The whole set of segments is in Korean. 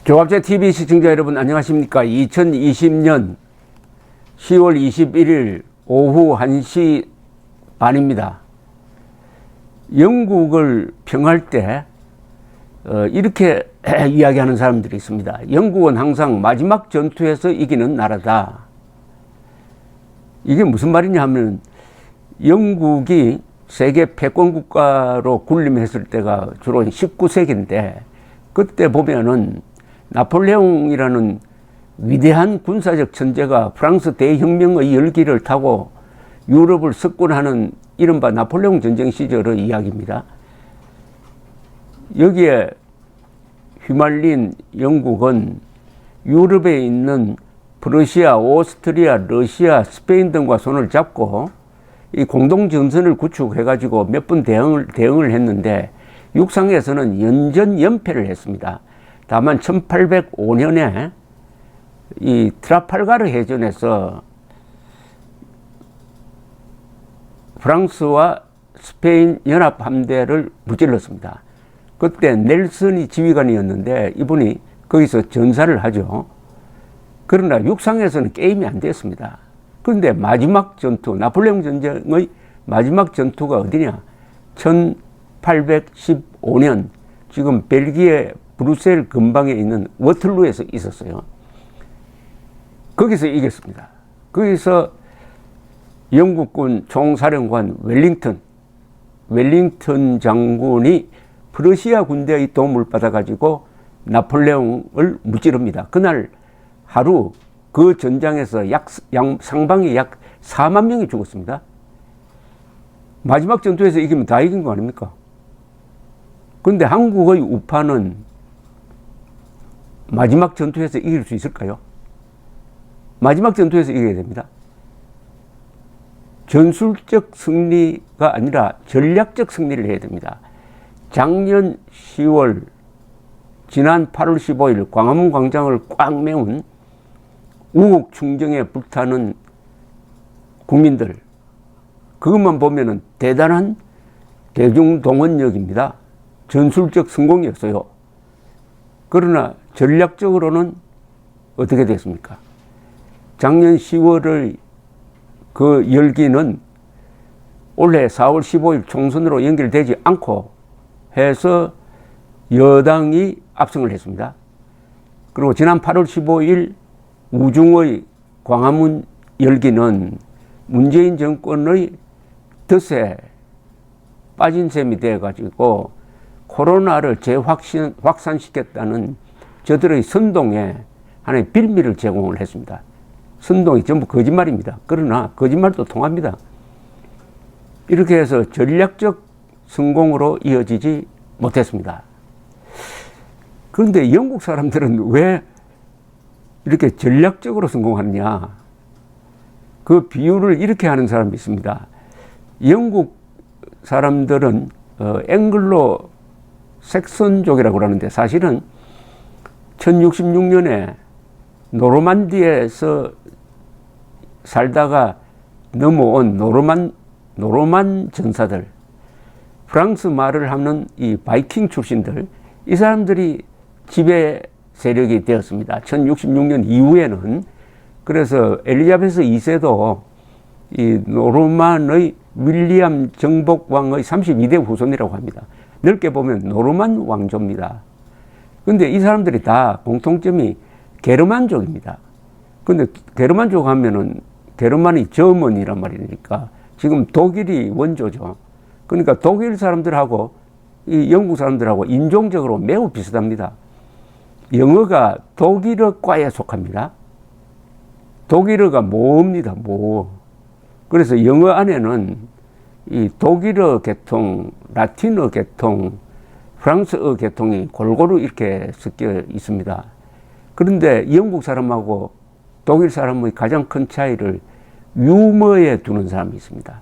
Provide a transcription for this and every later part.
조갑제 TV 시청자 여러분 안녕하십니까. 2020년 10월 21일 오후 1시 반입니다. 영국을 평할 때 이렇게 이야기하는 사람들이 있습니다. 영국은 항상 마지막 전투에서 이기는 나라다. 이게 무슨 말이냐 하면 영국이 세계 패권 국가로 군림했을 때가 주로 19세기인데 그때 보면은 나폴레옹이라는 위대한 군사적 천재가 프랑스 대혁명의 열기를 타고 유럽을 석권하는 이른바 나폴레옹 전쟁 시절의 이야기입니다. 여기에 휘말린 영국은 유럽에 있는 프러시아, 오스트리아, 러시아, 스페인 등과 손을 잡고 이 공동전선을 구축해가지고 몇 번 대응을 했는데 육상에서는 연전 연패를 했습니다. 다만 1805년에 이 트라팔가르 해전에서 프랑스와 스페인 연합 함대를 무찔렀습니다. 그때 넬슨이 지휘관이었는데 이분이 거기서 전사를 하죠. 그러나 육상에서는 게임이 안 됐습니다. 그런데 마지막 전투, 나폴레옹 전쟁의 마지막 전투가 어디냐? 1815년 지금 벨기에 브뤼셀 근방에 있는 워틀루에서 있었어요. 거기서 이겼습니다. 거기서 영국군 총사령관 웰링턴 장군이 프러시아 군대의 도움을 받아가지고 나폴레옹을 무찌릅니다. 그날 하루 그 전장에서 상방이 약 4만 명이 죽었습니다. 마지막 전투에서 이기면 다 이긴 거 아닙니까? 그런데 한국의 우파는 마지막 전투에서 이길 수 있을까요? 마지막 전투에서 이겨야 됩니다. 전술적 승리가 아니라 전략적 승리를 해야 됩니다. 작년 10월, 지난 8월 15일 광화문 광장을 꽉 메운 우국 충정에 불타는 국민들, 그것만 보면은 대단한 대중동원력입니다. 전술적 성공이었어요. 그러나 전략적으로는 어떻게 됐습니까? 작년 10월의 그 열기는 올해 4월 15일 총선으로 연결되지 않고 해서 여당이 압승을 했습니다. 그리고 지난 8월 15일 우중의 광화문 열기는 문재인 정권의 덫에 빠진 셈이 되어가지고 코로나를 재확산시켰다는 저들의 선동에 하나의 빌미를 제공을 했습니다. 선동이 전부 거짓말입니다. 그러나 거짓말도 통합니다. 이렇게 해서 전략적 성공으로 이어지지 못했습니다. 그런데 영국 사람들은 왜 이렇게 전략적으로 성공하느냐? 그 비유를 이렇게 하는 사람이 있습니다. 영국 사람들은 앵글로 색선족이라고 그러는데 사실은 1066년에 노르만디에서 살다가 넘어온 노르만 전사들, 프랑스 말을 하는 이 바이킹 출신들, 이 사람들이 지배 세력이 되었습니다. 1066년 이후에는. 그래서 엘리자베스 2세도 이 노르만의 윌리엄 정복왕의 32대 후손이라고 합니다. 넓게 보면 노르만 왕조입니다. 근데 이 사람들이 다 공통점이 게르만족입니다. 근데 게르만족 하면은 게르만이 저먼이란 말이니까 지금 독일이 원조죠. 그러니까 독일 사람들하고 이 영국 사람들하고 인종적으로 매우 비슷합니다. 영어가 독일어과에 속합니다. 독일어가 모어입니다. 모어. 그래서 영어 안에는 이 독일어 계통, 라틴어 계통, 프랑스어 계통이 골고루 이렇게 섞여 있습니다. 그런데 영국 사람하고 독일 사람의 가장 큰 차이를 유머에 두는 사람이 있습니다.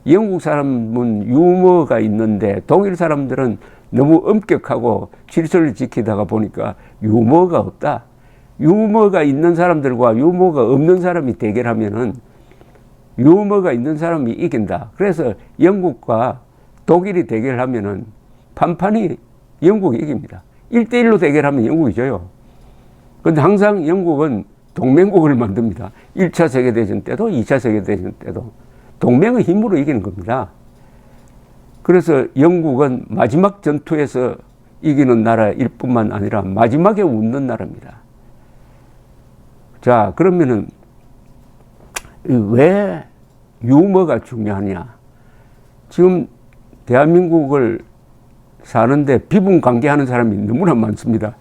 영국 사람은 유머가 있는데 독일 사람들은 너무 엄격하고 질서를 지키다가 보니까 유머가 없다. 유머가 있는 사람들과 유머가 없는 사람이 대결하면은 유머가 있는 사람이 이긴다. 그래서 영국과 독일이 대결하면은 판판이 영국이 이깁니다. 1대1로 대결하면 영국이 져요. 그런데 항상 영국은 동맹국을 만듭니다. 1차 세계대전 때도 2차 세계대전 때도 동맹의 힘으로 이기는 겁니다. 그래서 영국은 마지막 전투에서 이기는 나라일 뿐만 아니라 마지막에 웃는 나라입니다. 자, 그러면은 왜 유머가 중요하냐? 지금 대한민국을 사는데 비분관계하는 사람이 너무나 많습니다.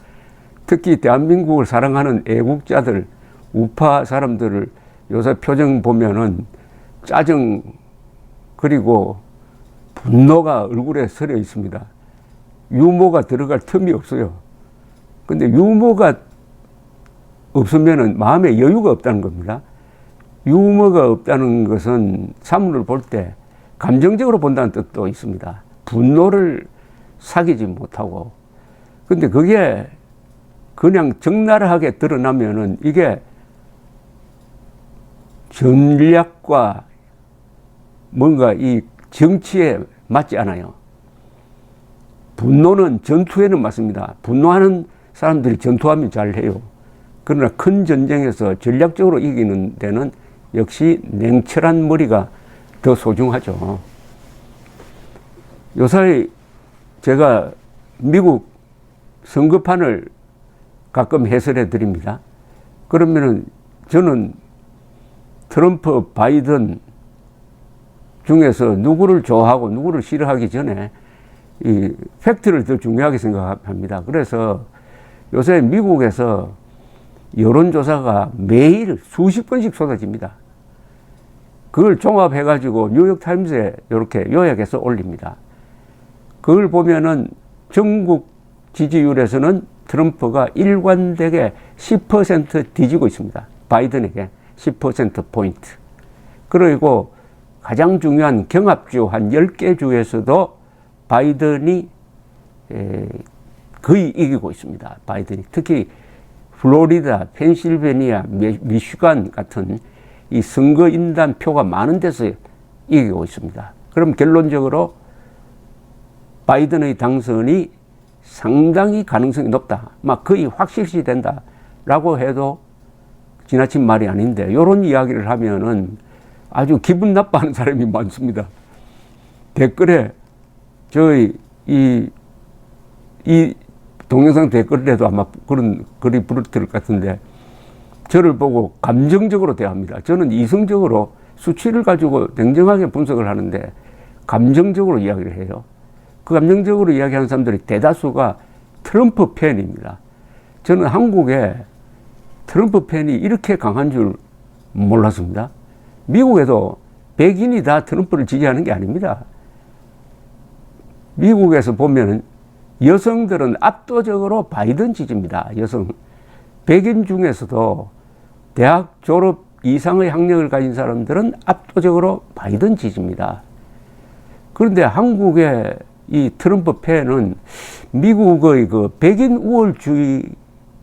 특히 대한민국을 사랑하는 애국자들, 우파 사람들을 요새 표정 보면은 짜증 그리고 분노가 얼굴에 서려 있습니다. 유머가 들어갈 틈이 없어요. 근데 유머가 없으면은 마음에 여유가 없다는 겁니다. 유머가 없다는 것은 사물을 볼 때 감정적으로 본다는 뜻도 있습니다. 분노를 사귀지 못하고. 근데 그게 그냥 적나라하게 드러나면은 이게 전략과 뭔가 이 정치에 맞지 않아요. 분노는 전투에는 맞습니다. 분노하는 사람들이 전투하면 잘해요. 그러나 큰 전쟁에서 전략적으로 이기는 데는 역시 냉철한 머리가 더 소중하죠. 요새 제가 미국 선거판을 가끔 해설해 드립니다. 그러면은 저는 트럼프, 바이든 중에서 누구를 좋아하고 누구를 싫어하기 전에 이 팩트를 더 중요하게 생각합니다. 그래서 요새 미국에서 여론조사가 매일 수십 번씩 쏟아집니다. 그걸 종합해가지고 뉴욕타임스에 이렇게 요약해서 올립니다. 그걸 보면은 전국 지지율에서는 트럼프가 일관되게 10% 뒤지고 있습니다. 바이든에게 10%포인트. 그리고 가장 중요한 경합주 한 10개 주에서도 바이든이 거의 이기고 있습니다. 바이든이. 특히 플로리다, 펜실베니아, 미시간 같은 이 선거인단 표가 많은 데서 이기고 있습니다. 그럼 결론적으로 바이든의 당선이 상당히 가능성이 높다. 막 거의 확실시 된다라고 해도 지나친 말이 아닌데 이런 이야기를 하면은 아주 기분 나빠하는 사람이 많습니다. 댓글에 저희 이 동영상 댓글에도 아마 그런 글이 부르트를 같은데 저를 보고 감정적으로 대합니다. 저는 이성적으로 수치를 가지고 냉정하게 분석을 하는데 감정적으로 이야기를 해요. 그 감정적으로 이야기하는 사람들이 대다수가 트럼프 팬입니다. 저는 한국에 트럼프 팬이 이렇게 강한 줄 몰랐습니다. 미국에도 백인이 다 트럼프를 지지하는 게 아닙니다. 미국에서 보면 여성들은 압도적으로 바이든 지지입니다. 여성. 백인 중에서도 대학 졸업 이상의 학력을 가진 사람들은 압도적으로 바이든 지지입니다. 그런데 한국의 이 트럼프 팬은 미국의 그 백인 우월주의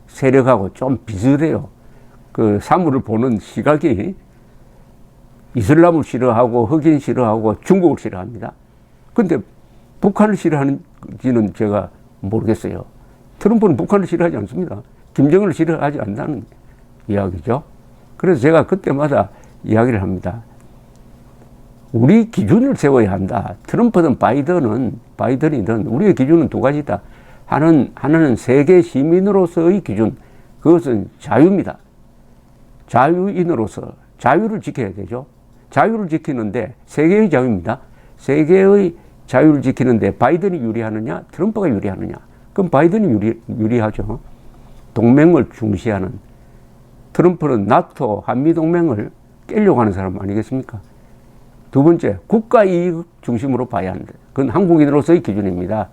세력하고 좀 비슷해요. 그 사물을 보는 시각이 이슬람을 싫어하고 흑인 싫어하고 중국을 싫어합니다. 근데 북한을 싫어하는지는 제가 모르겠어요. 트럼프는 북한을 싫어하지 않습니다. 김정은을 싫어하지 않는다는 이야기죠. 그래서 제가 그때마다 이야기를 합니다. 우리 기준을 세워야 한다. 트럼프든 바이든이든 우리의 기준은 두 가지다. 하나는 세계 시민으로서의 기준. 그것은 자유입니다. 자유인으로서 자유를 지켜야 되죠. 자유를 지키는데 세계의 자유입니다. 세계의 자유를 지키는데 바이든이 유리하느냐 트럼프가 유리하느냐. 그럼 바이든이 유리하죠. 동맹을 중시하는. 트럼프는 나토 한미동맹을 깨려고 하는 사람 아니겠습니까? 두 번째, 국가 이익 중심으로 봐야 한다. 그건 한국인으로서의 기준입니다.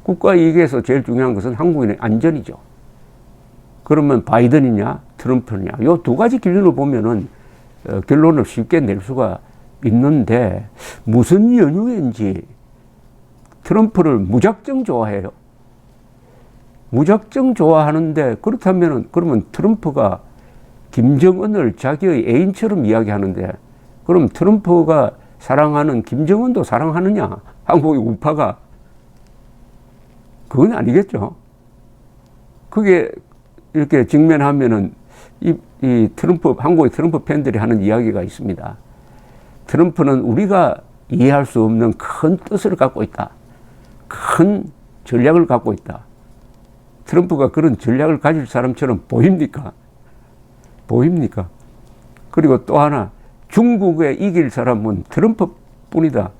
국가 이익에서 제일 중요한 것은 한국인의 안전이죠. 그러면 바이든이냐 트럼프냐 이 두 가지 기준으로 보면은 결론을 쉽게 낼 수가 있는데 무슨 연유인지 트럼프를 무작정 좋아해요. 무작정 좋아하는데 그렇다면은 그러면 트럼프가 김정은을 자기의 애인처럼 이야기하는데 그럼 트럼프가 사랑하는 김정은도 사랑하느냐? 한국의 우파가 그건 아니겠죠. 그게 이렇게 직면하면은 이 트럼프, 한국의 트럼프 팬들이 하는 이야기가 있습니다. 트럼프는 우리가 이해할 수 없는 큰 뜻을 갖고 있다. 큰 전략을 갖고 있다. 트럼프가 그런 전략을 가질 사람처럼 보입니까? 보입니까? 그리고 또 하나, 중국에 이길 사람은 트럼프뿐이다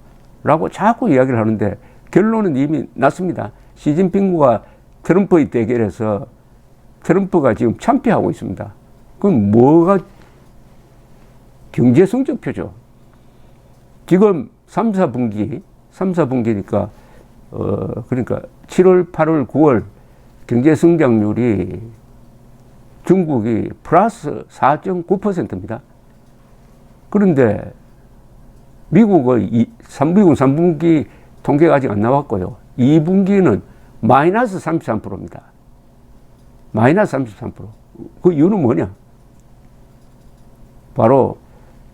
라고 자꾸 이야기를 하는데 결론은 이미 났습니다. 시진핑과 트럼프의 대결에서 트럼프가 지금 참패하고 있습니다. 그럼 뭐가 경제 성적표죠. 지금 3, 4분기니까 그러니까 7월, 8월, 9월 경제 성장률이 중국이 플러스 4.9%입니다. 그런데 미국의 3분기 통계가 아직 안 나왔고요. 2분기는 마이너스 33%입니다. 마이너스 33%. 그 이유는 뭐냐? 바로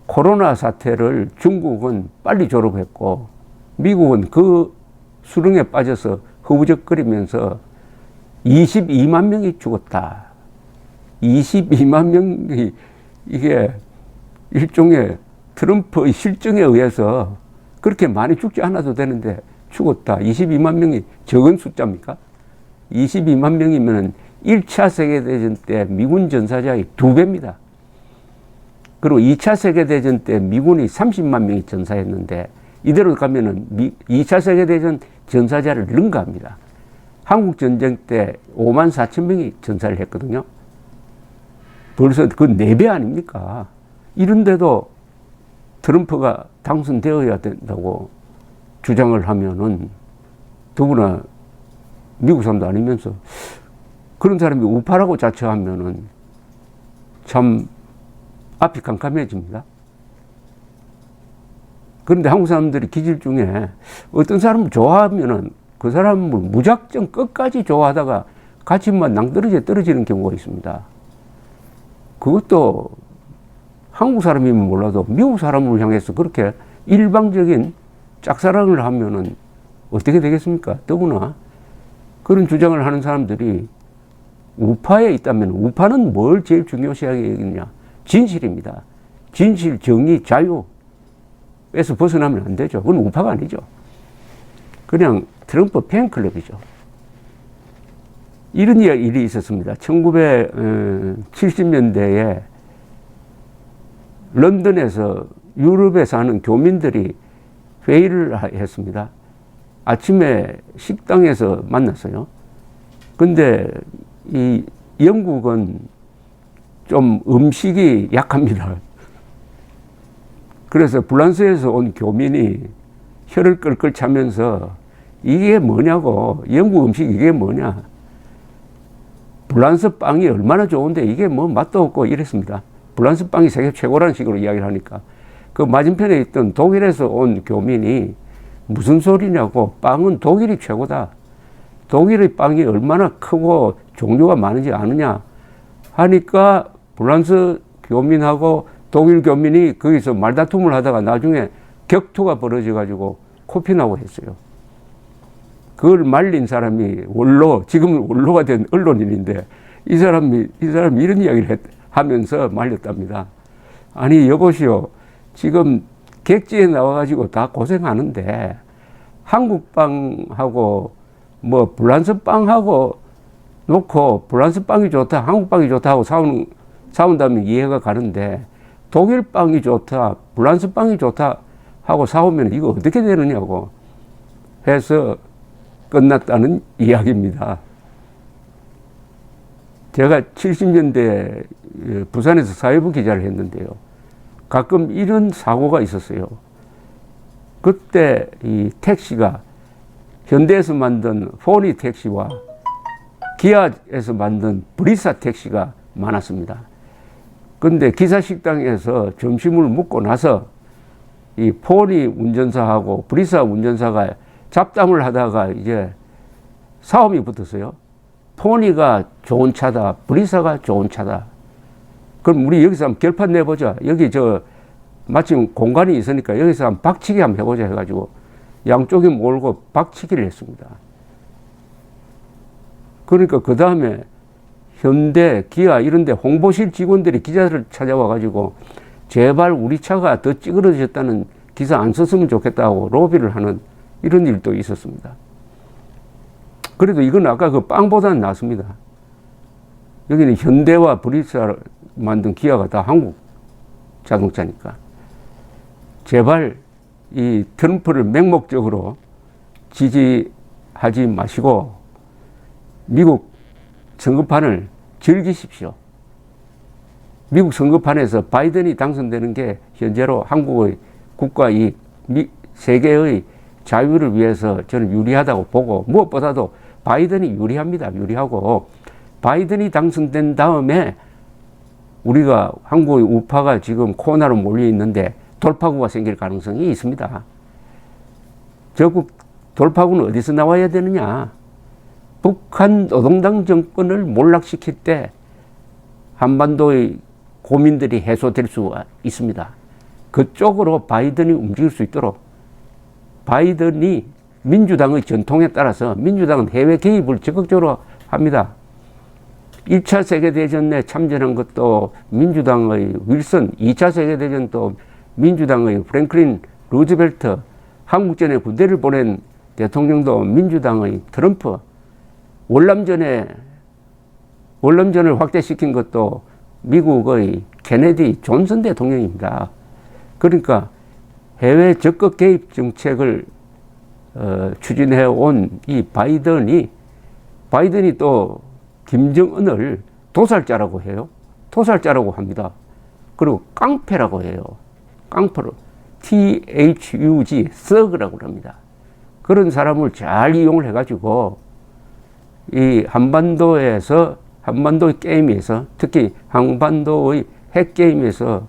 코로나 사태를 중국은 빨리 졸업했고 미국은 그 수렁에 빠져서 허우적거리면서 22만 명이 죽었다. 22만 명이 이게 일종의 트럼프의 실정에 의해서 그렇게 많이 죽지 않아도 되는데 죽었다. 22만 명이 적은 숫자입니까? 22만 명이면 1차 세계대전 때 미군 전사자의 2배입니다. 그리고 2차 세계대전 때 미군이 30만 명이 전사했는데 이대로 가면은 2차 세계대전 전사자를 능가합니다. 한국전쟁 때 5만 4천 명이 전사를 했거든요. 벌써 그 4배 아닙니까? 이런데도 트럼프가 당선되어야 된다고 주장을 하면은 더구나 미국 사람도 아니면서 그런 사람이 우파라고 자처하면은 참 앞이 깜깜해집니다. 그런데 한국 사람들이 기질 중에 어떤 사람을 좋아하면은 그 사람을 무작정 끝까지 좋아하다가 같이만 낭떠러지에 떨어지는 경우가 있습니다. 그것도 한국 사람이면 몰라도 미국 사람을 향해서 그렇게 일방적인 짝사랑을 하면은 어떻게 되겠습니까? 더구나 그런 주장을 하는 사람들이 우파에 있다면 우파는 뭘 제일 중요시하게 여기느냐? 진실입니다. 진실, 정의, 자유에서 벗어나면 안 되죠. 그건 우파가 아니죠. 그냥 트럼프 팬클럽이죠. 이런 일이 있었습니다. 1970년대에 런던에서 유럽에 사는 교민들이 회의를 했습니다. 아침에 식당에서 만났어요. 근데 이 영국은 좀 음식이 약합니다. 그래서 프랑스에서 온 교민이 혀를 끌끌 차면서 이게 뭐냐고, 영국 음식 이게 뭐냐. 프랑스 빵이 얼마나 좋은데 이게 뭐 맛도 없고 이랬습니다. 프랑스 빵이 세계 최고라는 식으로 이야기를 하니까 그 맞은편에 있던 독일에서 온 교민이 무슨 소리냐고, 빵은 독일이 최고다. 독일의 빵이 얼마나 크고 종류가 많은지 아느냐 하니까 프랑스 교민하고 독일 교민이 거기서 말다툼을 하다가 나중에 격투가 벌어져가지고 코피나고 했어요. 그걸 말린 사람이 지금은 원로가 된 언론인인데 이 사람이 이런 이야기를 하면서 말렸답니다. 아니 여보시오, 지금 객지에 나와가지고 다 고생하는데 한국 빵하고 뭐 프랑스 빵하고 놓고 프랑스 빵이 좋다, 한국 빵이 좋다 하고 사온다면 이해가 가는데 독일 빵이 좋다, 프랑스 빵이 좋다 하고 사오면 이거 어떻게 되느냐고 해서 끝났다는 이야기입니다. 제가 70년대 부산에서 사회부 기자를 했는데요. 가끔 이런 사고가 있었어요. 그때 이 택시가 현대에서 만든 포니 택시와 기아에서 만든 브리사 택시가 많았습니다. 근데 기사 식당에서 점심을 먹고 나서 이 포니 운전사하고 브리사 운전사가 잡담을 하다가 이제 싸움이 붙었어요. 포니가 좋은 차다, 브리사가 좋은 차다. 그럼 우리 여기서 한번 결판 내보자. 여기 마침 공간이 있으니까 여기서 한번 박치기 한번 해보자 해가지고 양쪽이 몰고 박치기를 했습니다. 그러니까 그 다음에 현대, 기아 이런 데 홍보실 직원들이 기자를 찾아와 가지고 제발 우리 차가 더 찌그러졌다는 기사 안 썼으면 좋겠다고 로비를 하는 이런 일도 있었습니다. 그래도 이건 아까 그 빵보다는 낫습니다. 여기는 현대와 브리스가 만든 기아가 다 한국 자동차니까. 제발 이 트럼프를 맹목적으로 지지하지 마시고 미국 선거판을 즐기십시오. 미국 선거판에서 바이든이 당선되는 게 현재로 한국의 국가 이익, 세계의 자유를 위해서 저는 유리하다고 보고, 무엇보다도 바이든이 유리합니다. 유리하고 바이든이 당선된 다음에 우리가 한국의 우파가 지금 코로나로 몰려 있는데 돌파구가 생길 가능성이 있습니다. 결국 돌파구는 어디서 나와야 되느냐? 북한 노동당 정권을 몰락시킬 때 한반도의 고민들이 해소될 수가 있습니다. 그쪽으로 바이든이 움직일 수 있도록 바이든이 민주당의 전통에 따라서 민주당은 해외 개입을 적극적으로 합니다. 1차 세계대전에 참전한 것도 민주당의 윌슨, 2차 세계대전도 민주당의 프랭클린 루즈벨트, 한국전에 군대를 보낸 대통령도 민주당의 트럼프, 월남전을 확대시킨 것도 미국의 케네디 존슨 대통령입니다. 그러니까 해외 적극 개입 정책을 추진해 온 이 바이든이 또 김정은을 도살자라고 해요. 도살자라고 합니다. 그리고 깡패라고 해요. 깡패로 THUG, 썩이라고 합니다. 그런 사람을 잘 이용을 해가지고 이 한반도의 게임에서, 특히 한반도의 핵 게임에서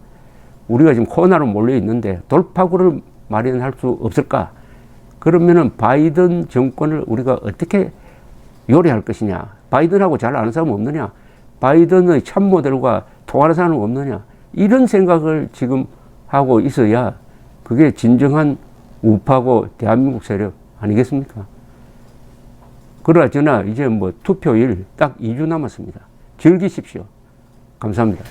우리가 지금 코로나로 몰려 있는데 돌파구를 마련할 수 없을까? 그러면은 바이든 정권을 우리가 어떻게 요리할 것이냐? 바이든하고 잘 아는 사람 없느냐? 바이든의 참모들과 통하는 사람 없느냐? 이런 생각을 지금 하고 있어야 그게 진정한 우파고 대한민국 세력 아니겠습니까? 그러나 이제 뭐 투표일 딱 2주 남았습니다. 즐기십시오. 감사합니다.